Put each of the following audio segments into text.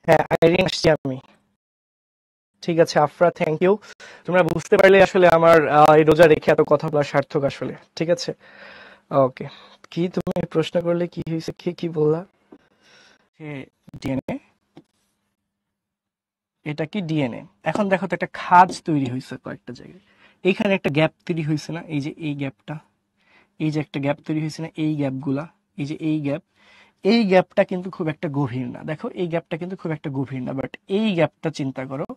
হ্যাঁ, আইরিন আসছি আমি। ঠিক আছে আফরা, থ্যাংক ইউ। তোমরা বুঝতে পারলে আসলে আমার এই রোজা রেখে এত কথা বলা সার্থক আসলে। ঠিক আছে, ওকে। কি তুমি প্রশ্ন করলে, কি হয়েছে, কি কি বললা? ডিএনএ, এটা কি ডিএনএ? এখন দেখো তো একটা খাঁজ তৈরি হয়েছে কয়েকটা জায়গায়। এইখানে একটা গ্যাপ তৈরি হয়েছে না, এই যে এই গ্যাপটা, এই যে একটা গ্যাপ তৈরি হয়েছে না, এই গ্যাপগুলা, এই যে এই গ্যাপ, এই গ্যাপটা কিন্তু খুব একটা গভীর না। দেখো এই গ্যাপটা কিন্তু খুব একটা গভীর না, বাট এই গ্যাপটা চিন্তা করো,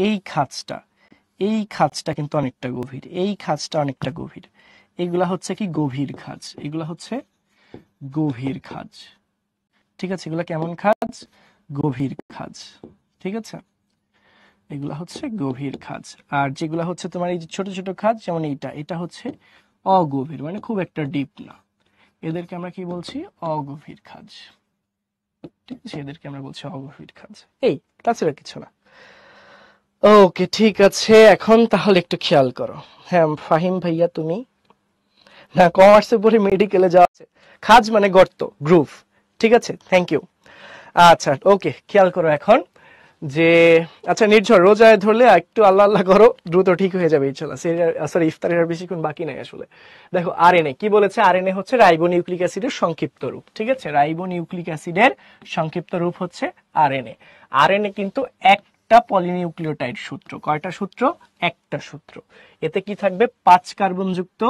এই খাঁজটা, এই খাঁজটা কিন্তু অনেকটা গভীর, এই খাঁজটা অনেকটা গভীর। এগুলা হচ্ছে কি গভীর খাঁজ, এগুলা হচ্ছে গভীর খাঁজ। ঠিক আছে, এগুলা কেমন খাঁজ? গভীর খাঁজ। ঠিক আছে, এগুলা হচ্ছে গভীর খাঁজ। আর যেগুলা হচ্ছে তোমার এই যে ছোট ছোট খাঁজ, যেমন এইটা, এটা হচ্ছে অগভীর, মানে খুব একটা ডিপ না। এদেরকে আমরা কি বলছি? অগভীর খাঁজ। ঠিক আছে, এদেরকে আমরা বলছি অগভীর খাঁজ। এই, তাছাড়া কিছু না। ওকে, ঠিক আছে। এখন তাহলে একটু খেয়াল করো। হ্যাঁ ফাহিম ভাইয়া, তুমি না কমার্সে পড়ে মেডিকেলে যাওয়া আছে? খাজ মানে গর্ত, গ্রুভ। ঠিক আছে, থ্যাংক ইউ। আচ্ছা ওকে, খেয়াল করো এখন যে, আচ্ছা নির্ঝর, রোজায় ধরলে একটু আল্লাহ আল্লাহ করো, দ্রুত ঠিক হয়ে যাবে ইনশাআল্লাহ। সরি, ইফতারের আর বেশিক্ষণ বাকি নাই আসলে। দেখো আরএনএ কি বলেছে? আরএনএ হচ্ছে রাইবোনিউক্লিক অ্যাসিডের সংক্ষিপ্ত রূপ। ঠিক আছে, রাইবোনিউক্লিক অ্যাসিডের সংক্ষিপ্ত রূপ হচ্ছে আরএনএ। আরএনএ কিন্তু একটা পলিনিউক্লিওটাইড সূত্র। কয়টা সূত্র? একটা সূত্র। এতে কি থাকবে? 5 কার্বন যুক্ত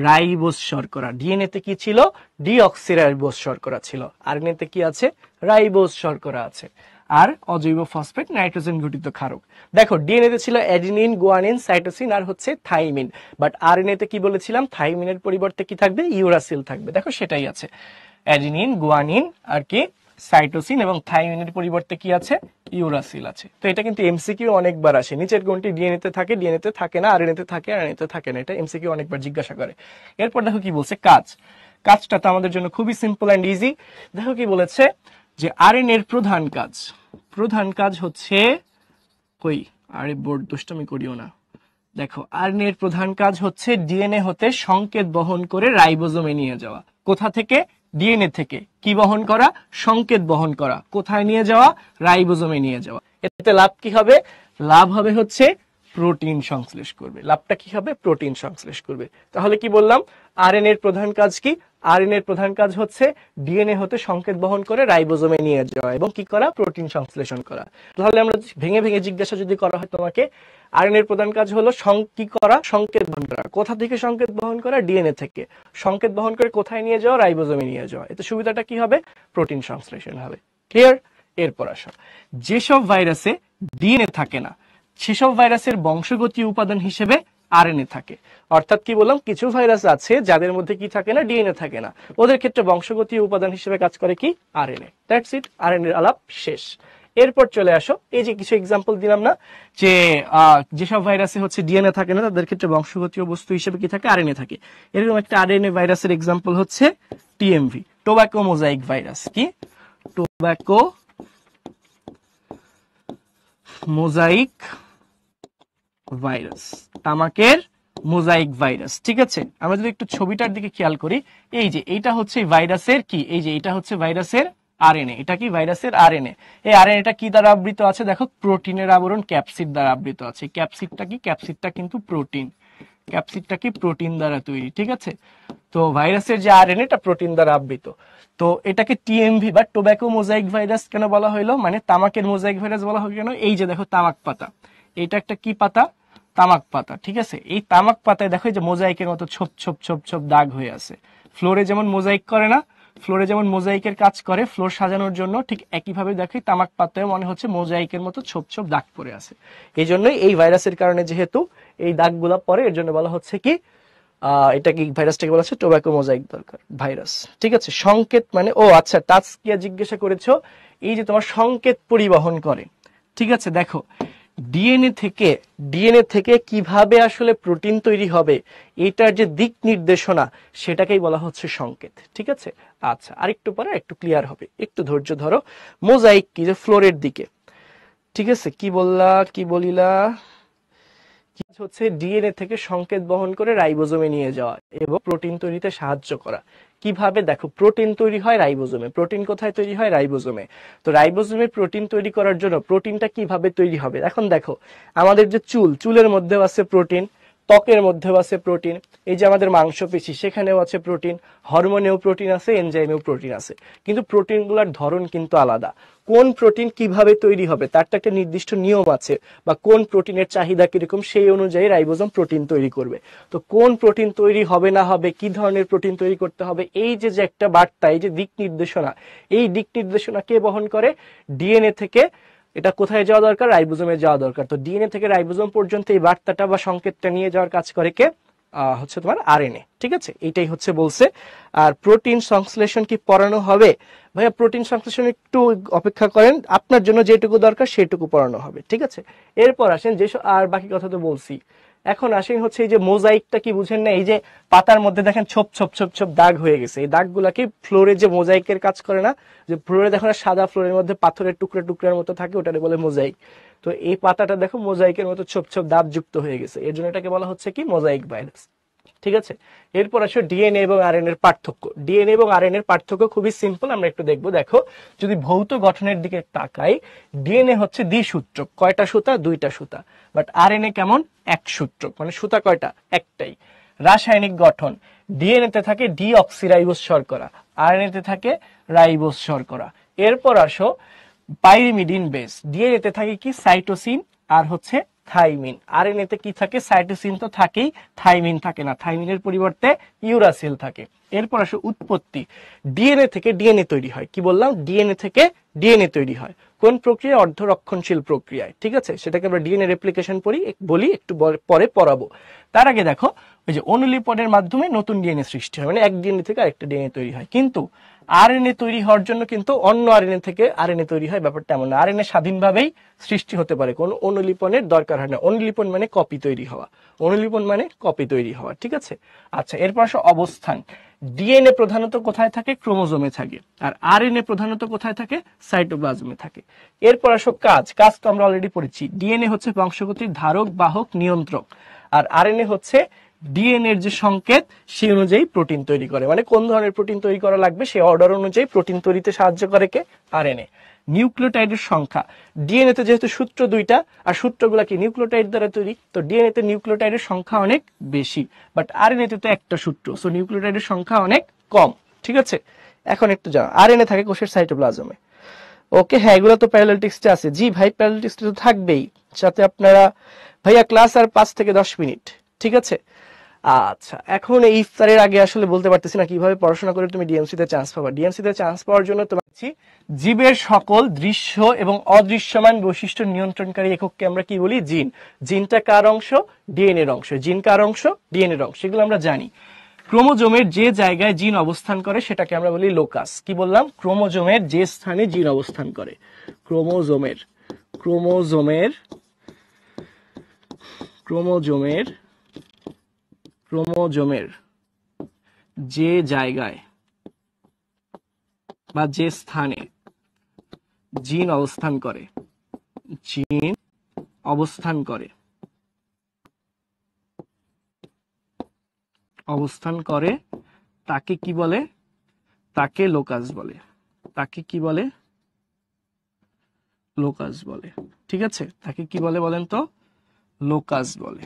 রাইবোজ শর্করা। ডিএনএ তে কি ছিল? ডিঅক্সিরাইবোজ শর্করা ছিল। আরএনএ তে কি আছে? রাইবোজ শর্করা আছে। আর অজৈব ফসফেট নাইট্রোজেন ঘটিত ক্ষারক। দেখো ডিএনএ তে ছিল অ্যাডিনিন, গুয়ানিন, সাইটোসিন আর হচ্ছে থাইমিন, বাট আরএনএ তে কি বলেছিলাম? থাইমিনের পরিবর্তে কি থাকবে? ইউরাসিল থাকবে। দেখো সেটাই আছে, অ্যাডিনিন, গুয়ানিন আর কি সাইটোসিন, এবং থাইমিনের পরিবর্তে কি আছে? ইউরাসিল আছে। তো এটা কিন্তু এমসিকিউ অনেকবার আসে। নিচের কোনটি ডিএনএ তে থাকে? ডিএনএ তে থাকে না, আরএনএ তে থাকে, আরএনএ তে থাকে না। এটা এমসিকিউ অনেকবার জিজ্ঞাসা করে। এরপর দেখো কি বলছে, কাজ। কাজটা তো আমাদের জন্য খুবই সিম্পল অ্যান্ড ইজি। দেখো কি বলেছে, যে আরএনএ এর প্রধান কাজ, প্রধান কাজ হচ্ছে, কই, আরে বোর্ড দুষ্টামি করিও না। দেখো আরএনএ এর প্রধান কাজ হচ্ছে ডিএনএ হতে সংকেত বহন করে রাইবোজোমে নিয়ে যাওয়া। কোথা থেকে? ডিএনএ থেকে। কি বহন করা? সংকেত বহন করা। কোথায় নিয়ে যাওয়া? রাইবোজোমে নিয়ে যাওয়া। এতে লাভ কি হবে? লাভ হবে হচ্ছে প্রোটিন সংশ্লেষ করবে। লাভটা কি হবে? প্রোটিন সংশ্লেষ করবে। তাহলে কি বললাম? আরএনএ এর প্রধান কাজ কি? আরএনএ এর প্রধান কাজ হচ্ছে ডিএনএ হতে সংকেত বহন করে রাইবোজোমে নিয়ে যাওয়া এবং কি করা? প্রোটিন সংশ্লেষণ করা। তাহলে আমরা ভেঙে ভেঙে জিজ্ঞাসা যদি করা হয় তোমাকে, আরএনএ এর প্রধান কাজ হলো কি করা? সংকেত বহন করা। কোথা থেকে সংকেত বহন করা? ডিএনএ থেকে। সংকেত বহন করে কোথায় নিয়ে যাওয়া? রাইবোজোমে নিয়ে যাওয়া। এতে সুবিধাটা কি হবে? প্রোটিন সংশ্লেষণ হবে। ক্লিয়ার? এরপর আসো, যেসব ভাইরাসে ডিএনএ থাকে না, সেসব ভাইরাসের বংশগতীয় উপাদান হিসেবে আরএনএ থাকে। অর্থাৎ কি বললাম? কিছু ভাইরাস আছে যাদের মধ্যে কি থাকে না? ডিএনএ থাকে না। ওদের ক্ষেত্রে বংশগতীয় উপাদান হিসেবে কাজ করে কি? আরএনএ। দ্যাটস ইট, আরএনএ এর আলাপ শেষ। এরপর চলে আসো, এই যে কিছু এক্সাম্পল দিলাম না, যে যেসব ভাইরাসে হচ্ছে ডিএনএ থাকে না, তাদের ক্ষেত্রে বংশগতীয় বস্তু হিসেবে কি থাকে? আরএনএ থাকে। এরকম একটা আরএনএ ভাইরাসের এক্সাম্পল হচ্ছে টিএমভি, টোব্যাকো মোজাইক ভাইরাস। কি? টোব্যাকো মোজাইক ভাইরাস, তামাকের মোজাইক ভাইরাস। ঠিক আছে, আমরা যদি একটু ছবিটার দিকে খেয়াল করি, এই যে এইটা হচ্ছে ভাইরাসের কি, এই যে এটা হচ্ছে ভাইরাসের আরএনএ। এটা কি? ভাইরাসের আরএনএ। এই আরএনএটা কি দ্বারা আবৃত আছে? দেখো প্রোটিনের আবরণ, ক্যাপসিড দ্বারা আবৃত আছে। ক্যাপসিডটা কি? ক্যাপসিডটা কিন্তু প্রোটিন। ক্যাপসিডটা কি? প্রোটিন দ্বারা তৈরি। ঠিক আছে, তো ভাইরাসের যে আরএনএটা প্রোটিন দ্বারা আবৃত। তো এটাকে টিএমভি বা টোব্যাকো মোজাইক ভাইরাস কেন বলা হইলো? মানে তামাকের মোজাইক ভাইরাস বলা হয় কেন? এই যে দেখো তামাক পাতা, এটা একটা কি পাতা? তামাক পাতা। ঠিক আছে, এই তামাক পাতায় দেখো যে মোজাইকের মতো ছোপ ছোপ ছোপ ছোপ দাগ হয়ে আছে। ফ্লোরে যেমন মোজাইক করে না, ফ্লোরে যেমন মোজাইকের কাজ করে ফ্লোর সাজানোর জন্য, ঠিক একইভাবে দেখো তামাক পাতায় মনে হচ্ছে মোজাইকের মতো ছোপ ছোপ দাগ পড়ে আছে। এই জন্যই এই ভাইরাসের কারণে যেহেতু এই দাগগুলা পড়ে, এর জন্য বলা হচ্ছে কি, এটা কি ভাইরাসটাকে বলা হচ্ছে টোব্যাকো মোজাইক দরকার ভাইরাস। ঠিক আছে, সংকেত মানে, ও আচ্ছা টাস্কিয়া জিজ্ঞাসা করেছো, এই যে তোমার সংকেত পরিবহন করে। ঠিক আছে, দেখো ডিএনএ থেকে কিভাবে আসলে প্রোটিন তৈরি হবে, এটার যে দিক নির্দেশনা, সেটাকেই বলা হচ্ছে সংকেত। ঠিক আছে, আচ্ছা আরেকটু পরে একটু ক্লিয়ার হবে, একটু ধৈর্য ধরো। মোজাইক কি? যে ফ্লোরের দিকে। ঠিক আছে, কি বললা, কি বলিলা? হচ্ছে ডিএনএ থেকে সংকেত বহন করে রাইবোজোমে নিয়ে যাওয়া এবং প্রোটিন তৈরিতে সাহায্য করা। কিভাবে? দেখো, প্রোটিন তৈরি হয় রাইবোজোমে। প্রোটিন কোথায় তৈরি হয়? রাইবোজোমে। তো রাইবোজোমে প্রোটিন তৈরি করার জন্য প্রোটিনটা কিভাবে তৈরি হবে? এখন দেখো, আমাদের যে চুলের মধ্যেও আছে প্রোটিন, ত্বকের মধ্যেও আছে প্রোটিন, এই যে আমাদের মাংসপেশি সেখানেও আছে প্রোটিন, হরমোনেও প্রোটিন আছে, এনজাইমেও প্রোটিন আছে। কিন্তু প্রোটিনগুলোর ধরন কিন্তু আলাদা। কোন প্রোটিন কিভাবে তৈরি হবে তার তো একটা নির্দিষ্ট নিয়ম আছে, বা কোন প্রোটিনের চাহিদা কিরকম সেই অনুযায়ী রাইবোজোম প্রোটিন তৈরি করবে। তো কোন প্রোটিন তৈরি হবে না হবে, কি ধরনের প্রোটিন তৈরি করতে হবে, এই যে একটা বার্তা, এই যে দিক নির্দেশনা, এই দিক নির্দেশনা কে বহন করে? ডিএনএ থেকে এটা কোথায় যাওয়া দরকার? রাইবোজোমে যাওয়া দরকার। তো ডিএনএ থেকে রাইবোজোম পর্যন্ত এই বার্তাটা বা সংকেতটা নিয়ে যাওয়ার কাজ করে কে? হচ্ছে তোমার আরএনএ। ঠিক আছে, এইটাই হচ্ছে বলছে। আর প্রোটিন সংশ্লেষণ কি পড়ানো হবে? ভাইয়া প্রোটিন সংশ্লেষণ একটু অপেক্ষা করেন, আপনার জন্য যেটুকু দরকার সেটুকু পড়ানো হবে। ঠিক আছে, এরপর আসেন যেসব, আর বাকি কথা তো বলছি। এখন আসেন হচ্ছে এই যে মোজাইকটা কি বুঝেন না? এই যে পাতার মধ্যে দেখেন ছোপ ছোপ ছোপ ছোপ দাগ হয়ে গেছে, এই দাগগুলা কি ফ্লোরে যে মোজাইকের কাজ করে না? যে ফ্লোরে দেখো না, সাদা ফ্লোরের মধ্যে পাথরের টুকরা টুকরার মতো থাকে, ওটাকে বলে মোজাইক। তো এই পাতাটা দেখো মোজাইকের মতো ছোপ ছোপ দাগ যুক্ত হয়ে গেছে, এর জন্য এটাকে বলা হচ্ছে কি? Mosaic virus. ঠিক আছে, এরপর আসো ডিএনএ এবং আরএনএ এর পার্থক্য। ডিএনএ এবং আরএনএ এর পার্থক্য খুবই সিম্পল, আমরা একটু দেখবো। দেখো, যদি ভৌত গঠনের দিকে তাকাই, ডিএনএ হচ্ছে দ্বিসূত্রক। কয়টা সুতা? 2টা সুতা। বাট আরএনএ কেমন? এক সূত্রক, মানে সুতা কয়টা? একটাই। রাসায়নিক গঠন, ডিএনএ তে থাকে ডিঅক্সিরাইবোজ শর্করা, আরএনএ তে থাকে রাইবোজ শর্করা। এরপর আসো পাইরিমিডিন বেস। ডিএনএ তে থাকে কি? সাইটোসিন আর হচ্ছে থাইমিন। আরএনএ তে কি থাকে? সাইটোসিন তো থাকেই, থাইমিন থাকে না, থাইমিনের পরিবর্তে ইউরাসিল থাকে। এরপর আসো উৎপত্তি। ডিএনএ থেকে ডিএনএ তৈরি হয়। কি বললাম? ডিএনএ থেকে ডিএনএ তৈরি হয়। কোন প্রক্রিয়া? অর্ধরক্ষণশীল প্রক্রিয়ায়। ঠিক আছে, সেটাকে আমরা ডিএনএ রেপ্লিকেশন বলি, একটু পরে পড়াবো। তার আগে দেখো, ওই যে অনুলিপনের মাধ্যমে নতুন ডিএনএ সৃষ্টি হয়, মানে এক ডিএনএ থেকে আরেকটা ডিএনএ তৈরি হয়। কিন্তু আরএনএ তৈরি হওয়ার জন্য কিন্তু অন্য আরএনএ থেকে আরএনএ তৈরি হয়, ব্যাপারটা এমন না। আরএনএ স্বাধীনভাবেই সৃষ্টি হতে পারে, কোনো অনুলিপনের দরকার হয় না। অনুলিপন মানে কপি তৈরি হওয়া, অনুলিপন মানে কপি তৈরি হওয়া। ঠিক আছে, আচ্ছা, এরপর আসো অবস্থান। ডিএনএ প্রধানত কোথায় থাকে? ক্রোমোজোমে থাকে। আর আরএনএ প্রধানত কোথায় থাকে? সাইটোপ্লাজমে থাকে। এরপর আসো কাজ। কাজ তো আমরা অলরেডি পড়েছি। ডিএনএ হচ্ছে বংশগতির ধারক, বাহক, নিয়ন্ত্রক। আর আরএনএ হচ্ছে ডিএনএ এর যে সংকেত সেই অনুযায়ী প্রোটিন তৈরি করে, মানে কোন ধরনের প্রোটিন তৈরি করা লাগবে সেই অর্ডার অনুযায়ী প্রোটিন তৈরিতে সাহায্য করে কে? আরএনএ। নিউক্লিওটাইডের সংখ্যা। ডিএনএ তে যেহেতু সূত্র 2টা, আর সূত্রগুলা কি? নিউক্লিওটাইড দ্বারা তৈরি, তো ডিএনএ তে নিউক্লিওটাইডের সংখ্যা অনেক বেশি। বাট আরএনএ তে তো একটা সূত্র, সো নিউক্লিওটাইডের সংখ্যা অনেক কম। ঠিক আছে, এখন একটু জানো, আরএনএ থাকে কোষের সাইটোপ্লাজমে। ওকে, হ্যাঁ, এগুলো তো প্যারালাল টেক্সটে আছে। জি ভাই, প্যারালাল টেক্সটে তো থাকবেই। সাথে আপনারা, ভাইয়া ক্লাস আর 5 থেকে 10 মিনিট। ঠিক আছে, আচ্ছা, এখন এই ইফতারের আগে আসলে বলতে পারতেছি না কিভাবে পড়াশোনা করে তুমি ডিএমসি তে চান্স পাবা। ডিএমসি তে চান্স পাওয়ার জন্য তোমার জীবের সকল দৃশ্য এবং অদৃশ্যমান বৈশিষ্ট্য নিয়ন্ত্রণকারী একককে আমরা কি বলি? জিন। জিনটা কার অংশ? ডিএনএ এর অংশ। জিন কার অংশ? ডিএনএ এর অংশ। এগুলো আমরা জানি। ক্রোমোজোমের যে জায়গায় জিন অবস্থান করে সেটাকে আমরা বলি লোকাস। কি বললাম? ক্রোমোজোমের যে স্থানে জিন অবস্থান করে, ক্রোমোজোমের ক্রোমোজোমের ক্রোমোজোমের ক্রোমোজোমের যে জায়গায় বা যে স্থানে জিন অবস্থান করে, জিন অবস্থান করে তাকে কি বলে? তাকে লোকাস বলে। তাকে কি বলে? লোকাস বলে। ঠিক আছে, তাকে কি বলে বলেন তো? লোকাস বলে।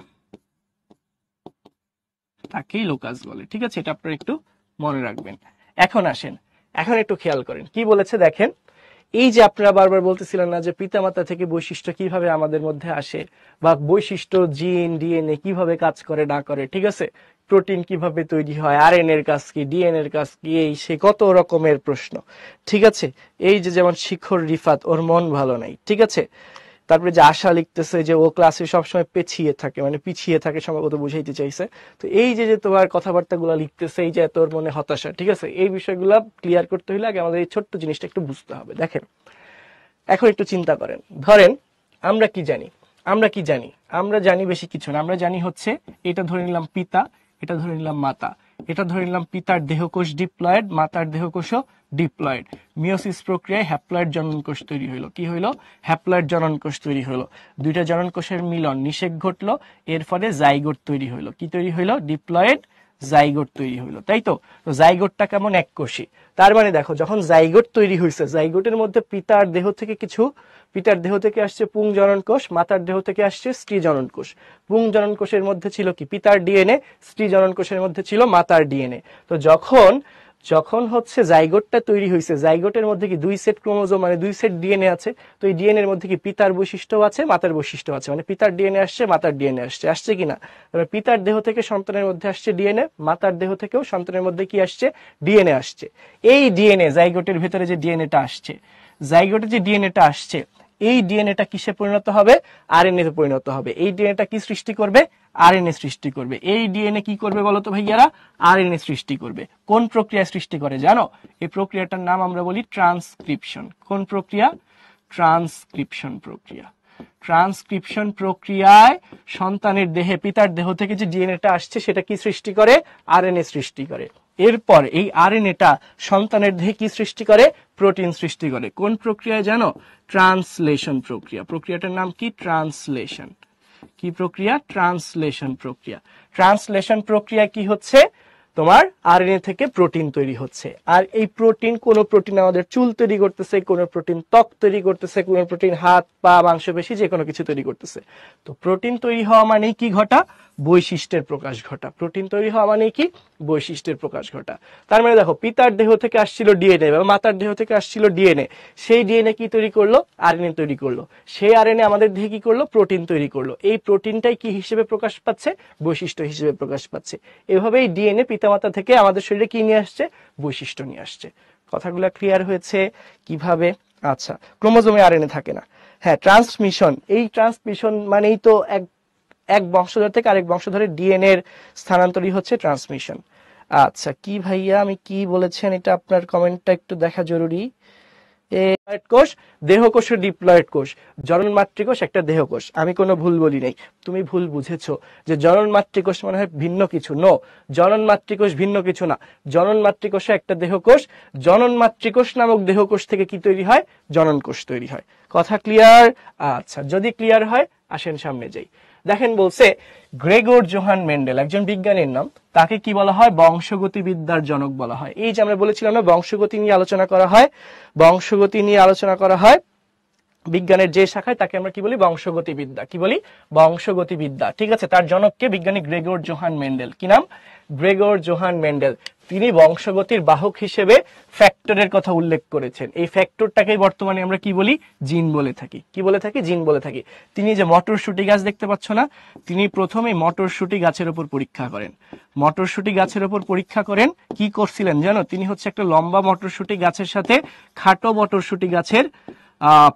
তাকেই লোকাস বলে। ঠিক আছে, এটা আপনারা একটু মনে রাখবেন। এখন আসেন, এখন একটু খেয়াল করেন কি বলেছে দেখেন। এই যে আপনারা বারবার বলতেছিলেন না যে পিতামাতা থেকে বৈশিষ্ট্য কিভাবে আমাদের মধ্যে আসে, বা বৈশিষ্ট্য জিন ডিএনএ কিভাবে কাজ করে না করে, ঠিক আছে, প্রোটিন কিভাবে তৈরি হয়, আরএনএ এর কাজ কি, ডিএনএ এর কাজ কি, এই সে কত রকমের প্রশ্ন। ঠিক আছে, এই যে যেমন শিখর রিফাত, ওর মন ভালো নাই। ঠিক আছে, তারপরে যে আশা লিখতেছে যে ও ক্লাসে সবসময় পেছিয়ে থাকে, মানে পিছিয়ে থাকে, সম্ভবত বুঝাইতে চাইছে। তো এই যে তোমার কথাবার্তা গুলা লিখতেছে, এই যে তোর মনে হতাশা, ঠিক আছে, এই বিষয়গুলা ক্লিয়ার করতে হলে আগে আমাদের এই ছোট্ট জিনিসটা একটু বুঝতে হবে। দেখেন, এখন একটু চিন্তা করেন, ধরেন আমরা কি জানি? আমরা জানি বেশি কিছু না। আমরা জানি হচ্ছে এটা ধরে নিলাম পিতা, এটা ধরে নিলাম মাতা, এটা ধরে নিলাম পিতার দেহকোষ ডিপ্লয়েড, মাতার দেহকোষও ডিপ্লয়েড। মিওসিস প্রক্রিয়ায় হ্যাপ্লয়েড জননকোষ তৈরি হলো। কি হইলো? হ্যাপ্লয়েড জননকোষ তৈরি হলো। দুইটা জননকোষের মিলন, নিষেক ঘটলো, এর ফলে জাইগোট তৈরি হইলো। কি তৈরি হইলো? ডিপ্লয়েড জাইগোট তৈরি হইলো, তাই তো? তো জাইগোটটা কেমন? এককোষী। তার মানে দেখো যখন জাইগোট তৈরি হয়েছে, জাইগোটের মধ্যে পিতার দেহ থেকে আসছে পুংজনন কোষ, মাতার দেহ থেকে আসছে স্ত্রী জনন কোষ। পুংজনন কোষের মধ্যে ছিল কি? পিতার ডিএনএ, স্ত্রী জনন কোষের মধ্যে ছিল মাতার ডিএনএ। তো যখন হচ্ছে জাইগোটটা তৈরি হয়েছে, জাইগোটের মধ্যে কি 2 সেট ক্রোমোজোম মানে 2 সেট ডিএনএ আছে। তো এই ডিএনএ এর মধ্যে কি পিতার বৈশিষ্ট্য আছে, মাতার বৈশিষ্ট্য আছে, মানে পিতার ডিএনএ আসছে, মাতার ডিএনএ আসছে কিনা? তবে পিতার দেহ থেকে সন্তানের মধ্যে আসছে ডিএনএ, মাতার দেহ থেকেও সন্তানের মধ্যে কি আসছে? ডিএনএ আসছে। এই ডিএনএ জাইগোটের ভিতরে যে ডিএনএটা আসছে, জাইগোটে যে ডিএনএটা আসছে, এই ডিএনএটা কিসে পরিণত হবে? আরএনএ তে পরিণত হবে। এই ডিএনএটা কি সৃষ্টি করবে? আরএনএ সৃষ্টি করবে। এই ডিএনএ কি করবে বলতো ভাইয়ারা? আরএনএ সৃষ্টি করবে। কোন প্রক্রিয়া সৃষ্টি করে জানো? এই প্রক্রিয়াটার নাম আমরা বলি ট্রান্সক্রিপশন। কোন প্রক্রিয়া? ট্রান্সক্রিপশন প্রক্রিয়া। ট্রান্সক্রিপশন প্রক্রিয়ায় সন্তানের দেহে, পিতার দেহ থেকে যে ডিএনএটা আসছে সেটা কি সৃষ্টি করে? আরএনএ সৃষ্টি করে। এরপর এই আরএনএটা সন্তানের দেহে কি সৃষ্টি করে? প্রোটিন সৃষ্টি করে। কোন প্রক্রিয়ায় জানো? ট্রান্সলেশন প্রক্রিয়া। প্রক্রিয়াটার নাম কি? ট্রান্সলেশন। কি প্রক্রিয়া? ট্রান্সলেশন প্রক্রিয়া। ট্রান্সলেশন প্রক্রিয়া কি হচ্ছে? তোমার আরএনএ থেকে প্রোটিন তৈরি হচ্ছে। আর এই প্রোটিন, কোন প্রোটিন আমাদের চুল তৈরি করতেছে, কোন প্রোটিন ত্বক তৈরি করতেছে, কোন প্রোটিন হাত পা মাংসপেশি যে কোনো কিছু তৈরি করতেছে। তো প্রোটিন তৈরি হওয়া মানেই কি ঘটা? বৈশিষ্ট্যের প্রকাশ ঘটা। প্রোটিন তৈরি হওয়া মানেই কি? বৈশিষ্ট্যের প্রকাশ ঘটা। তার মানে দেখো পিতার দেহ থেকে আসছিল ডিএনএ বা মাতার দেহ থেকে আসছিল ডিএনএ, সেই ডিএনএ কি তৈরি করলো? আরএনএ তৈরি করলো। সেই আরএনএ আমাদের দেহে কি করলো? প্রোটিন তৈরি করলো। এই প্রোটিনটাই কি হিসেবে প্রকাশ পাচ্ছে? বৈশিষ্ট্য হিসেবে প্রকাশ পাচ্ছে। এভাবেই ডিএনএ পিতামাতা থেকে আমাদের শরীরে কি নিয়ে আসছে? বৈশিষ্ট্য নিয়ে আসছে। কথাগুলো ক্লিয়ার হয়েছে? কিভাবে? আচ্ছা, ক্রোমোজোমে আরএনএ থাকে না। হ্যাঁ, ট্রান্সমিশন। এই ট্রান্সমিশন মানেই তো এক বংশধর থেকে আরেক বংশধরের ডিএনএ এর স্থানান্তরই হচ্ছে ট্রান্সমিশন। আচ্ছা, কি ভাইয়া আমি কি বলেছেন এটা আপনার কমেন্টটা একটু দেখা জরুরি। কোষ, দেহকোষের ডিপ্লয়েড কোষ। জনন মাতৃকোষ একটা দেহকোষ। আমি কোনো ভুল বলি নাই, তুমি ভুল বুঝেছো যে জনন মাতৃকোষ মনে হয় ভিন্ন কিছু। নো, জনন মাতৃকোষ ভিন্ন কিছু না। জনন মাতৃকোষে একটা দেহকোষ, জনন মাতৃকোষ নামক দেহকোষ থেকে কি তৈরি হয়? জনন কোষ তৈরি হয়। কথা ক্লিয়ার? আচ্ছা, যদি ক্লিয়ার হয় আসেন সামনে যাই। দেখেন বলছে গ্রেগর জোহান মেন্ডেল, একজন বিজ্ঞানীর নাম, তাকে কি বলা হয়? বংশগতিবিদ্যার জনক বলা হয়। এই যে আমরা বলেছিলাম না বংশগতি নিয়ে আলোচনা করা হয়, বংশগতি নিয়ে আলোচনা করা হয় বিজ্ঞানের যে শাখায়, তাকে আমরা কি বলি? বংশগতিবিদ্যা। কি বলি? বংশগতিবিদ্যা। ঠিক আছে, তার জনককে বিজ্ঞানী গ্রেগর জোহান মেন্ডেল। কি নাম? Gregor Johann Mendel. তিনি বংশগতির বাহক হিসেবে ফ্যাক্টরের কথা উল্লেখ করেছেন। এই ফ্যাক্টরটাকেই বর্তমানে আমরা কি বলি? জিন বলে থাকি। কি বলে থাকি? জিন বলে থাকি। তিনি যে মটরশুঁটি গাছ দেখতে পাচ্ছ না, তিনি প্রথমে মটরশুঁটি গাছের উপর পরীক্ষা করেন। মটরশুঁটি গাছের উপর পরীক্ষা করেন কি করছিলেন জানো? তিনি হচ্ছে একটা লম্বা মটরশুঁটি গাছের সাথে খাটো মটরশুঁটি গাছের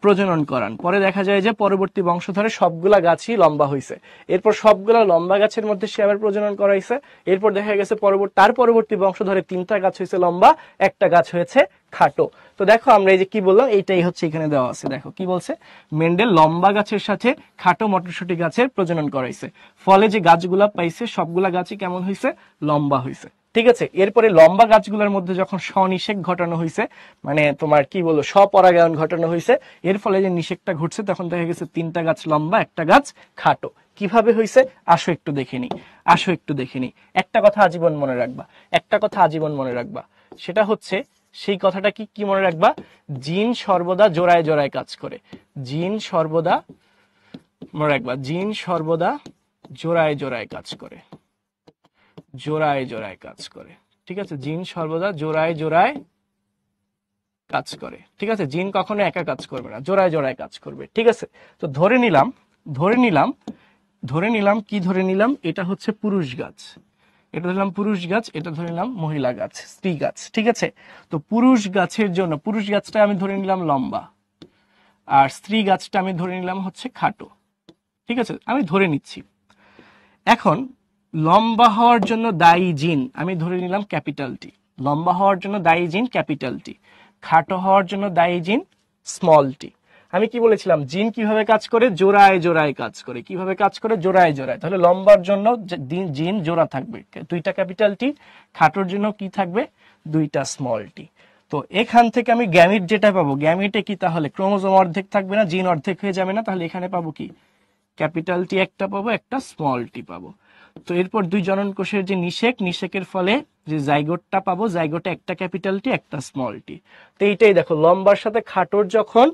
প্রজনন করান। পরে দেখা যায় যে পরবর্তী বংশধরে সবগুলা গাছই লম্বা হয়েছে। এরপর সবগুলা লম্বা গাছের মধ্যে সে আবার প্রজনন করাইছে। এরপর দেখা গেছে তার পরবর্তী বংশধরে 3টা গাছ হয়েছে লম্বা, একটা গাছ হয়েছে খাটো। তো দেখো আমরা এই যে কি বললাম, এইটাই হচ্ছে এখানে দেওয়া আছে। দেখো কি বলছে, মেন্ডেল লম্বা গাছের সাথে খাটো মটরশুঁটি গাছের প্রজনন করাইছে, ফলে যে গাছগুলা পাইছে সবগুলা গাছই কেমন হয়েছে? লম্বা হয়েছে। ঠিক আছে, এরপরে লম্বা গাছগুলোর মধ্যে যখন স্বনিষেক ঘটানো হয়েছে, মানে তোমার কি বলবো, স্বপরাগায়ন ঘটানো হয়েছে, এর ফলে যে নিষেকটা ঘটছে, তখন দেখা গেছে 3টা গাছ লম্বা, একটা গাছ খাটো। কিভাবে হয়েছে আসো একটু দেখে নি। একটা কথা আজীবন মনে রাখবা, সেটা হচ্ছে, সেই কথাটা কি মনে রাখবা? জিন সর্বদা জোড়ায় জোড়ায় কাজ করে। জিন সর্বদা মনে রাখবা, জিন সর্বদা জোড়ায় জোড়ায় কাজ করে। ঠিক আছে, জিন সর্বদা জোড়ায় জোড়ায় কাজ করে। ঠিক আছে, জিন কখনো একা কাজ করবে না, জোড়ায় জোড়ায় কাজ করবে। ঠিক আছে, তো ধরে নিলাম এটা হচ্ছে পুরুষ গাছ, এটা ধরলাম পুরুষ গাছ, এটা ধরে নিলাম মহিলা গাছ, স্ত্রী গাছ। ঠিক আছে, তো পুরুষ গাছের জন্য পুরুষ গাছটা আমি ধরে নিলাম লম্বা, আর স্ত্রী গাছটা আমি ধরে নিলাম হচ্ছে খাটো। ঠিক আছে, আমি ধরে নিচ্ছি। এখন লম্বা হওয়ার জন্য দায়ী জিন আমি ধরে নিলাম ক্যাপিটাল টি, লম্বা হওয়ার জন্য দায়ী জিন ক্যাপিটাল টি, খাটো হওয়ার জন্য দায়ী জিন স্মল টি। আমি কি বলেছিলাম, জিন কিভাবে কাজ করে? জোড়ায় জোড়ায় কাজ করে। কিভাবে কাজ করে? জোড়ায় জোড়ায়। তাহলে লম্বার জন্য জিন জোড়া থাকবে 2টা ক্যাপিটাল টি, খাটোর জন্য কি থাকবে? 2টা স্মল টি। তো এখান থেকে আমি গ্যামিট যেটা পাবো, গ্যামিটে কি তাহলে ক্রোমোজোম অর্ধেক থাকবে না, জিন অর্ধেক হয়ে যাবে না? তাহলে এখানে পাবো কি? ক্যাপিটাল টি একটা পাবো, একটা স্মল টি পাবো। তো এরপর দুই জনন কোষের যে নিষেকের ফলে যে জাইগোটটা পাবো, জাইগোটে একটা ক্যাপিটাল টি একটা স্মল টি। তো এইটাই দেখো, লম্বার সাথে খাটোর যখন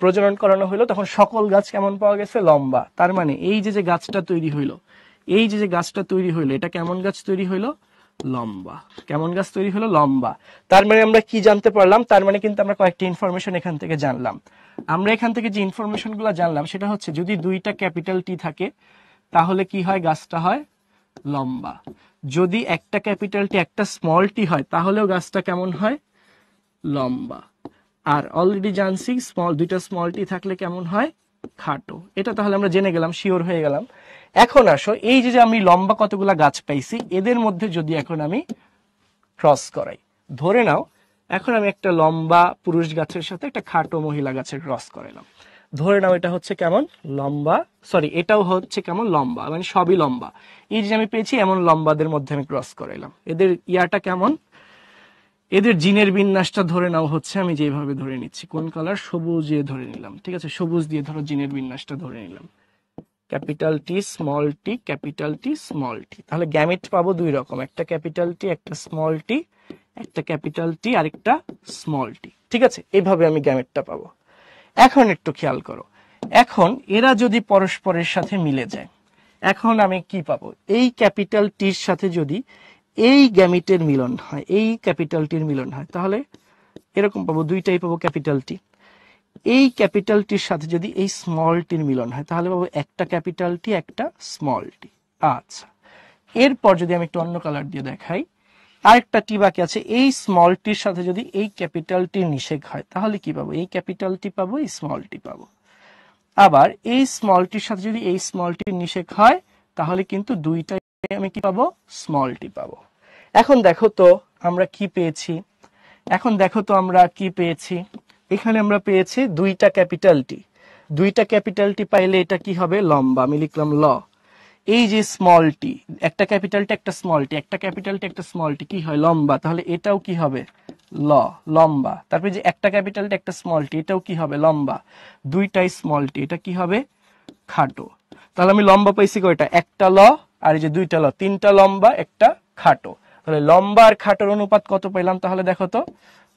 প্রজনন করানো হলো তখন সকল গাছ কেমন পাওয়া গেছে? লম্বা। তার মানে এই যে গাছটা তৈরি হইলো, এই যে গাছটা তৈরি হইলো, এটা কেমন গাছ তৈরি হইলো? লম্বা। কেমন গাছ তৈরি হলো? লম্বা। তার মানে আমরা কি জানতে পারলাম? তার মানে কিন্তু আমরা কয়েকটা ইনফরমেশন এখান থেকে জানলাম। আমরা এখান থেকে যে ইনফরমেশন গুলো জানলাম সেটা হচ্ছে, যদি দুইটা ক্যাপিটাল টি থাকে তাহলে কি হয়? গাছটা হয় লম্বা। যদি একটা ক্যাপিটাল টি একটা স্মল টি হয় তাহলেও গাছটা কেমন হয়? লম্বা। আর অলরেডি জানছি দুইটা স্মল টি থাকলে কেমন হয়? খাটো। এটা তাহলে আমরা জেনে গেলাম, শিওর হয়ে গেলাম। এখন আসো, এই যে আমি লম্বা কতগুলা গাছ পাইছি, এদের মধ্যে যদি এখন আমি ক্রস করাই, ধরে নাও এখন আমি একটা লম্বা পুরুষ গাছের সাথে একটা খাটো মহিলা গাছের ক্রস করাইলাম। ধরে নাও এটা হচ্ছে কেমন? লম্বা। সরি, এটাও হচ্ছে কেমন? লম্বা। মানে সবই লম্বা। এই যে আমি পেয়েছি এমন লম্বাদের মধ্যে আমি ক্রস করাইলাম। এদের ইয়াটা কেমন? এদের জিনের বিন্যাসটা ধরে নাও হচ্ছে, আমি যেভাবে ধরে নিচ্ছি, কোন কালার? সবুজ দিয়ে ধরে নিলাম। ঠিক আছে, সবুজ দিয়ে ধরো জিনের বিন্যাসটা ধরে নিলাম। Capital T small tea, capital T small tea. তাহলে গ্যামেট পাবো দুই রকম, একটা ক্যাপিটাল টি একটা স্মল টি, একটা ক্যাপিটাল টি আর একটা স্মল টি। ঠিক আছে, এইভাবে আমি গ্যামেটটা পাবো। এখন একটু খেয়াল করো, এখন এরা যদি পরস্পরের সাথে মিলে যায়, এখন আমি কি পাবো? এই ক্যাপিটাল টির সাথে যদি এই গ্যামিটের মিলন হয়, এই ক্যাপিটাল টির মিলন হয়, তাহলে এরকম পাবো, দুইটাই পাবো ক্যাপিটাল টি। এই ক্যাপিটাল টির সাথে যদি এই স্মল টির মিলন হয় তাহলে পাবো একটা ক্যাপিটাল টি একটা স্মল টি। আচ্ছা, এরপর যদি আমি একটু অন্য কালার দিয়ে দেখাই, আরেকটা টি বাকি আছে, এই স্মল টির সাথে যদি এই ক্যাপিটাল টির নিষেক হয় তাহলে কি পাবো? এই ক্যাপিটাল টি পাবো, এই স্মল টি পাবো। আবার এই স্মল টির সাথে যদি এই স্মল টির নিষেক হয় তাহলে কিন্তু দুইটাই আমি কি পাবো? স্মল টি পাবো। এখন দেখো তো আমরা কি পেয়েছি, এখন দেখো তো আমরা কি পেয়েছি। এখানে আমরা পেয়েছি দুইটা ক্যাপিটাল টি। দুইটা ক্যাপিটাল টি পাইলে এটা কি হবে? লম্বা। আমি লিখলাম ল। এই যে স্মল টি, একটা ক্যাপিটাল টি একটা স্মল টি, একটা ক্যাপিটাল টি একটা স্মল টি, কি হয়? লম্বা। তাহলে এটাও কি হবে? ল, লম্বা। তারপরে যে একটা ক্যাপিটাল টি একটা স্মল টি, এটাও কি হবে? লম্বা। দুইটাই স্মল টি, এটা কি হবে? খাটো। তাহলে আমি লম্বা পাইছি কয়টা? একটা ল, আর এই যে দুইটা ল, তিনটা লম্বা একটা খাটো। তাহলে লম্বা আর খাটোর অনুপাত কত পেলাম? তাহলে দেখো তো,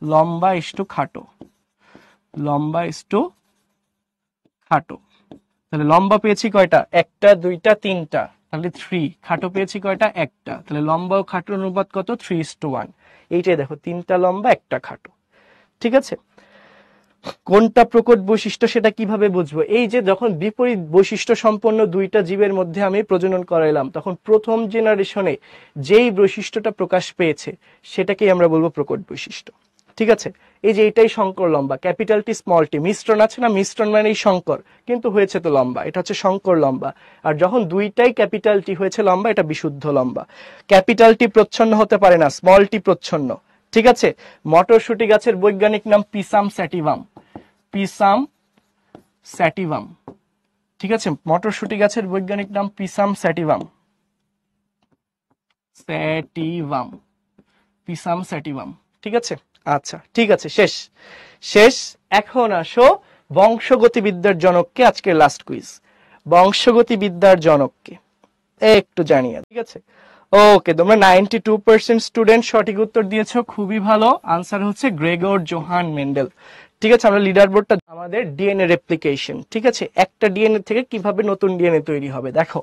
লম্বা ইস্টু খাটো, লম্বা ইস্টু খাটো। তাহলে লম্বা পেয়েছি কয়টা? একটা, দুইটা, তিনটা, তাহলে 3। খাটো পেয়েছি কয়টা? একটা। তাহলে লম্বা ও খাটোর অনুপাত কত? 3:1। এইটাই দেখো, তিনটা লম্বা একটা খাটো। ঠিক আছে, কোনটা প্রকট বৈশিষ্ট্য সেটা কিভাবে বুঝবো? এই যে যখন বিপরীত বৈশিষ্ট্য সম্পন্ন দুইটা জীবের মধ্যে আমি প্রজনন করাইলাম, তখন প্রথম জেনারেশনে যেই বৈশিষ্ট্যটা প্রকাশ পেয়েছে সেটাকেই আমরা বলবো প্রকট বৈশিষ্ট্য। ঠিক আছে, এই যে এটাই শঙ্কর লম্বা, ক্যাপিটাল টি স্মল টি, মিশ্রণ আছে না, মিশ্রণ মানেই শঙ্কর, কিন্তু হয়েছে তো লম্বা, এটা হচ্ছে শঙ্কর লম্বা। আর যখন দুইটাই ক্যাপিটাল টি হয়েছে লম্বা, এটা বিশুদ্ধ লম্বা। ক্যাপিটাল টি প্রচ্ছন্ন হতে পারে না, স্মল টি প্রচ্ছন্ন। ঠিক আছে, মটরশুটি গাছের বৈজ্ঞানিক নাম পিসাম স্যাটিভাম, পিসাম স্যাটিভাম। ঠিক আছে, মটরশুটি গাছের বৈজ্ঞানিক নাম পিসাম স্যাটিভাম, স্যাটিভাম, পিসাম স্যাটিভাম। ঠিক আছে, আচ্ছা ঠিক আছে, শেষ শেষ। এখন আসো বংশগতিবিদ্যার জনককে, আজকের লাস্ট কুইজ। বংশগতিবিদ্যার জনককে একটু জানিয়ে, ঠিক আছে? ওকে, তোমরা 92% স্টুডেন্ট সঠিক উত্তর দিয়েছো, খুবই ভালো। আনসার হচ্ছে গ্রেগর জোহান মেন্ডেল। ঠিক আছে, আমরা লিডার বোর্ডটা, আমাদের ডিএনএ রেপ্লিকেশন। ঠিক আছে, একটা ডিএনএ থেকে কিভাবে নতুন ডিএনএ তৈরি হবে। দেখো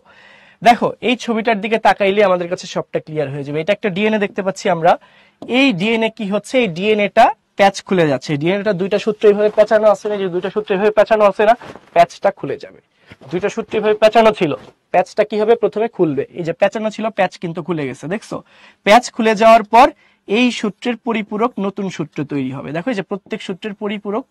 দেখো, এই ছবিটার দিকে তাকাইলে আমাদের কাছে সবটা ক্লিয়ার হয়ে যাবে। এটা একটা ডিএনএ দেখতে পাচ্ছি আমরা। এই ডিএনএ কি হচ্ছে? এই ডিএনএটা প্যাচ খুলে যাচ্ছে। ডিএনএটা দুইটা সূত্র এইভাবে পেঁচানো আছে না, যে দুইটা সূত্র এইভাবে পেঁচানো আছে না, প্যাচটা খুলে যাবে। দুইটা সূত্র এইভাবে পেঁচানো ছিল, প্যাচটা কি হবে? প্রথমে খুলবে। এই যে পেঁচানো ছিল, প্যাচ কিন্তু খুলে গেছে, দেখছো? প্যাচ খুলে যাওয়ার পর এই সূত্রের পরিপূরক নতুন সূত্র তৈরি হবে। দেখো, এই যে প্রত্যেক সূত্রের পরিপূরক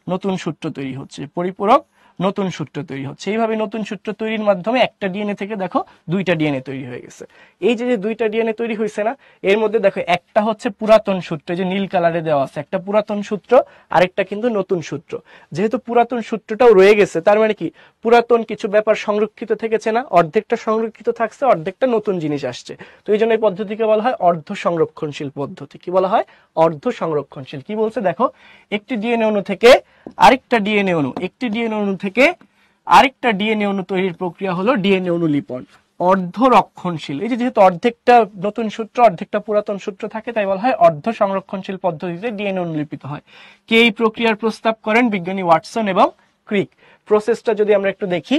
নতুন সূত্র তৈরি হচ্ছে, পরিপূরক নতুন সূত্র তৈরি হচ্ছে। এইভাবে নতুন সূত্র তৈরির মাধ্যমে একটা ডিএনএ থেকে দেখো দুইটা ডিএনএ তৈরি হয়ে গেছে। এই যে দুইটা ডিএনএ তৈরি হয়েছে না, এর মধ্যে দেখো একটা হচ্ছে পুরাতন সূত্র, যে নীল কালারে দেওয়া আছে, একটা পুরাতন সূত্র, আরেকটা কিন্তু নতুন সূত্র। যেহেতু পুরাতন সূত্রটাও রয়ে গেছে, তার মানে কি পুরাতন কিছু ব্যাপার সংরক্ষিত থেকেছে না, অর্ধেকটা সংরক্ষিত থাকছে, অর্ধেকটা নতুন জিনিস আসছে। তো এই জন্য এই পদ্ধতিকে বলা হয় অর্ধ সংরক্ষণশীল পদ্ধতি। কি বলা হয়? অর্ধ সংরক্ষণশীল। কি বলছে দেখো, একটি ডিএনএ অণু থেকে আরেকটা ডিএনএ অণু, একটি ডিএনএ অণু থেকে আরেকটা ডিএনএ অণু তৈরির প্রক্রিয়া হলো ডিএনএ অনুলিপন। অর্ধ রক্ষণশীল। এই যে যেহেতু অর্ধেকটা নতুন সূত্র অর্ধেকটা পুরাতন সূত্র থাকে, তাই বলা হয় অর্ধ সংরক্ষণশীল পদ্ধতিতে ডিএনএ অনুলিপিত হয়। কে এই প্রক্রিয়ার প্রস্তাব করেন? বিজ্ঞানী ওয়াটসন এবং ক্রিক। প্রসেসটা যদি আমরা একটু দেখি,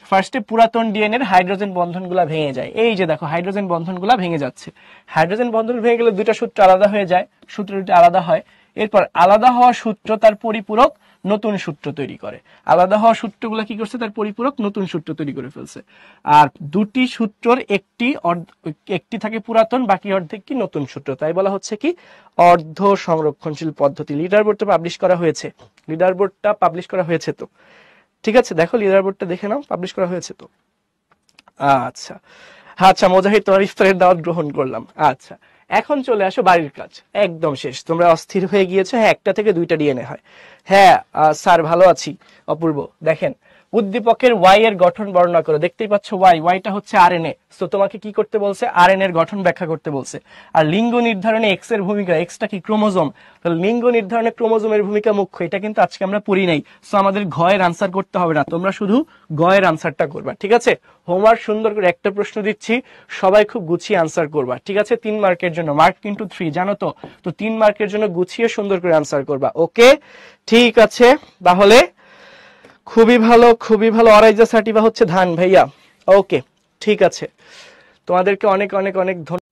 ফার্স্টে পুরাতন ডিএনএ এর হাইড্রোজেন বন্ধনগুলো ভেঙে যায়। এই যে দেখো হাইড্রোজেন বন্ধনগুলো ভেঙে যাচ্ছে। হাইড্রোজেন বন্ধন ভেঙে গেলে দুইটা সূত্র আলাদা হয়ে যায়, সূত্র দুটো আলাদা হয়। এরপর আলাদা হওয়া সূত্র তার পরিপূরক নতুন সূত্র তৈরি করে। আলাদা হওয়া সূত্রগুলো কি করছে? তার পরিপূরক নতুন সূত্র তৈরি করে ফেলছে। আর দুটি সূত্রর একটি থাকে পুরাতন, বাকি অর্ধেক কি নতুন সূত্র, তাই বলা হচ্ছে কি অর্ধ সংরক্ষণশীল পদ্ধতি। লিডার বোর্ডটা পাবলিশ করা হয়েছে, লিডার বোর্ডটা পাবলিশ করা হয়েছে তো, ঠিক আছে, দেখো লিডার বোর্ডটা দেখে নাও, পাবলিশ করা হয়েছে তো। আচ্ছা আচ্ছা মুজাহিদ, তোমার ইফতারের দাওয়াত গ্রহণ করলাম। আচ্ছা এখন চলে আসো বাড়ির কাজ, একদম শেষ। তোমরা অস্থির হয়ে গিয়েছো, হ্যাঁ একটা থেকে দুইটা ডিএনএ হয়। হ্যাঁ স্যার ভালো আছি। অপূর্ব, দেখেন উদ্দীপকের ওয়াই এর গঠন বর্ণনা করো। দেখতেই পাচ্ছ ওয়াইটা হচ্ছে আরএনএ। তো তোমাকে কি করতে বলছে? আরএনএ এর গঠন ব্যাখ্যা করতে বলছে। আর লিঙ্গ নির্ধারণে এক্স এর ভূমিকা, এক্সটা কি ক্রোমোজোম, তাহলে লিঙ্গ নির্ধারণে ক্রোমোজোমের ভূমিকা মুখ্য। এটা কিন্তু আজকে আমরা পড়ি নাই, সো আমাদের ঘ এর আনসার করতে হবে না, তোমরা শুধু গ এর আনসারটা করবা, ঠিক আছে? হোমওয়ার্ক সুন্দর করে একটা প্রশ্ন দিচ্ছি, সবাই খুব গুছিয়ে আনসার করবা, ঠিক আছে? 3 মার্কের জন্য, মার্ক কিন্তু 3 জানো তো, তো 3 মার্কের জন্য গুছিয়ে সুন্দর করে আনসার করবা, ওকে? ঠিক আছে, তাহলে খুবই ভালো খুবই ভালো। অরাইজা সার্টিফা হচ্ছে ধান ভাইয়া, ওকে ঠিক আছে, তোমাদেরকে অনেক অনেক অনেক ধন্যবাদ।